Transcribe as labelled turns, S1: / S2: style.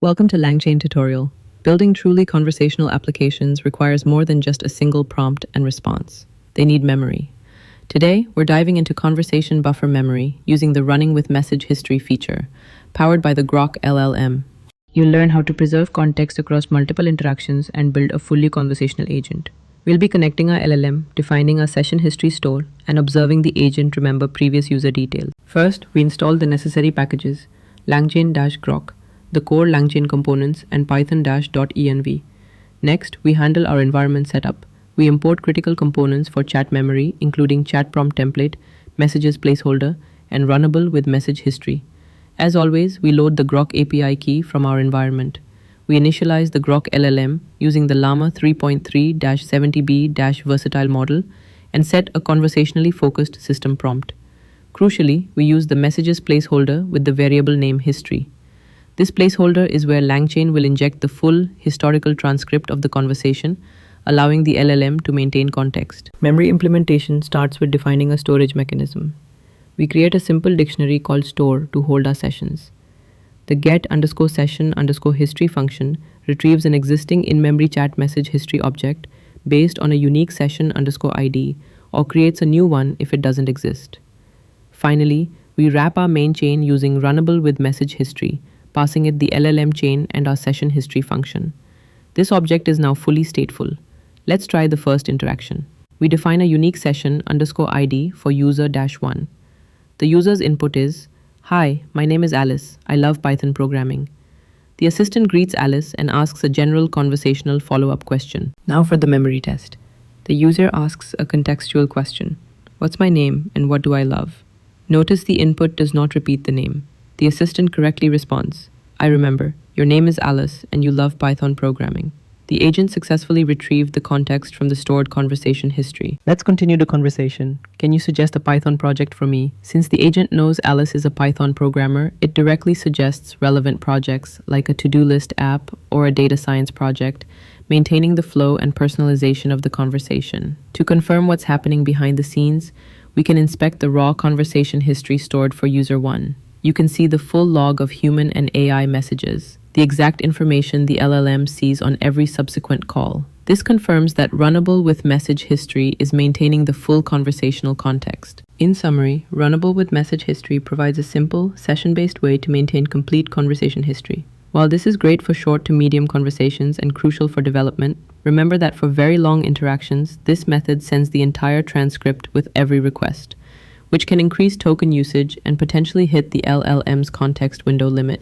S1: Welcome to LangChain tutorial. Building truly conversational applications requires more than just a single prompt and response. They need memory. Today, we're diving into conversation buffer memory using the Running with Message History feature, powered by the Groq LLM. You'll learn how to preserve context across multiple interactions and build a fully conversational agent. We'll be connecting our LLM, defining our session history store, and observing the agent remember previous user details. First, we install the necessary packages, LangChain-Groq, the core LangChain components, and python-.env. Next, we handle our environment setup. We import critical components for chat memory, including ChatPromptTemplate, messages placeholder, and RunnableWithMessageHistory. As always, we load the Groq API key from our environment. We initialize the Groq LLM using the Llama 3.3-70B-versatile model and set a conversationally focused system prompt. Crucially, we use the messages placeholder with the variable name history. This placeholder is where LangChain will inject the full historical transcript of the conversation, allowing the LLM to maintain context. Memory implementation starts with defining a storage mechanism. We create a simple dictionary called store to hold our sessions. The get_session_history function retrieves an existing InMemoryChatMessageHistory object based on a unique session_ID or creates a new one if it doesn't exist. Finally, we wrap our main chain using RunnableWithMessageHistory, passing it the LLM chain and our session history function. This object is now fully stateful. Let's try the first interaction. We define a unique session_ID for user-1. The user's input is, "Hi, my name is Alice. I love Python programming." The assistant greets Alice and asks a general conversational follow-up question. Now for the memory test. The user asks a contextual question. "What's my name and what do I love?" Notice the input does not repeat the name. The assistant correctly responds, "I remember. Your name is Alice and you love Python programming." The agent successfully retrieved the context from the stored conversation history. Let's continue the conversation. Can you suggest a Python project for me? Since the agent knows Alice is a Python programmer, it directly suggests relevant projects like a to-do list app or a data science project, maintaining the flow and personalization of the conversation. To confirm what's happening behind the scenes, we can inspect the raw conversation history stored for user 1. You can see the full log of human and AI messages, the exact information the LLM sees on every subsequent call. This confirms that RunnableWithMessageHistory is maintaining the full conversational context. In summary, RunnableWithMessageHistory provides a simple, session-based way to maintain complete conversation history. While this is great for short to medium conversations and crucial for development, remember that for very long interactions, this method sends the entire transcript with every request, which can increase token usage and potentially hit the LLM's context window limit.